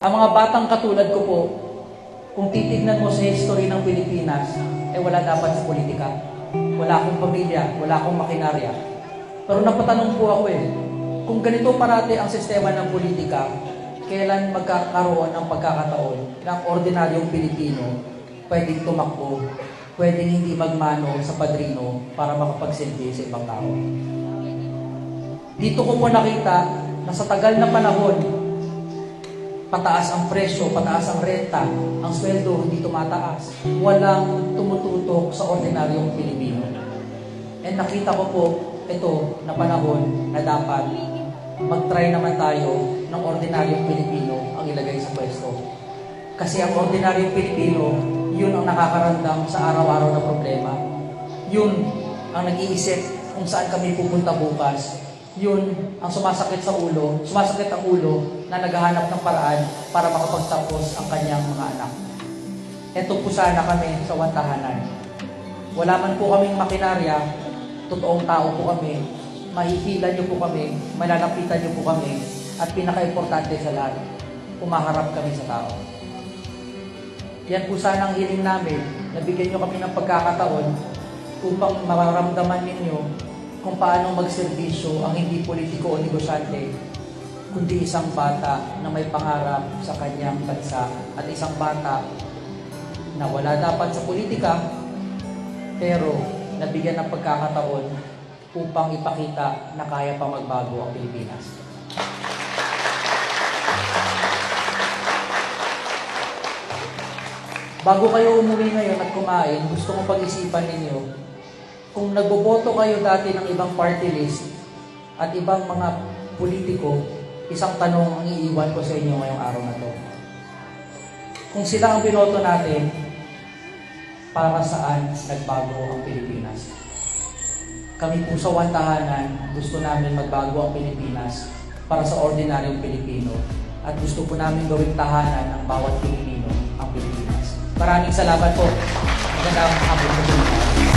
Ang mga batang katulad ko po, kung titignan mo sa history ng Pilipinas, wala dapat sa politika. Wala akong pamilya, wala akong makinarya. Pero napatanong po ako kung ganito parati ang sistema ng politika, kailan magkakaroon ng pagkakataon ng ordinaryong Pilipino pwedeng tumakbo, pwedeng hindi magmano sa padrino para makapagsilbi sa ibang tao. Dito ko po nakita na sa tagal na panahon, pataas ang presyo, pataas ang renta, ang sweldo hindi tumataas. Walang tumututok sa ordinaryong Pilipino. And nakita ko po ito na panahon na dapat mag-try naman tayo ng ordinaryong Pilipino ang ilagay sa pwesto. Kasi ang ordinaryong Pilipino, yun ang nakakaramdam sa araw-araw na problema. Yun ang nag-iisip kung saan kami pupunta bukas. Yun ang sumasakit ang ulo na naghahanap ng paraan para makapagtapos ang kanyang mga anak. Ito po sana kami sa Wantahanan. Wala man po kaming makinarya, totoong tao po kami, mahihilan niyo po kami, malalapitan niyo po kami, at pinaka-importante sa lahat, umaharap kami sa tao. Yan po sana ang hiling namin, nabigyan niyo kami ng pagkakataon upang mararamdaman ninyo kung paano magserbisyo ang hindi politiko o negosyante, kundi isang bata na may pangarap sa kanyang bansa at isang bata na wala dapat sa politika, pero nabigyan ng pagkakataon upang ipakita na kaya pa magbago ang Pilipinas. Bago kayo umuwi ngayon at kumain, gusto kong pag-isipan ninyo kung nagboboto kayo dati ng ibang party list at ibang mga politiko, isang tanong ang iiwan ko sa inyo ngayong araw na to. Kung sila ang binoto natin, para saan nagbago ang Pilipinas? Kami po sa Wantahanan, gusto namin magbago ang Pilipinas para sa ordinaryong Pilipino at gusto po namin gawing tahanan ng bawat Pilipino ang Pilipinas. Maraming salamat po. Magandang hapon po.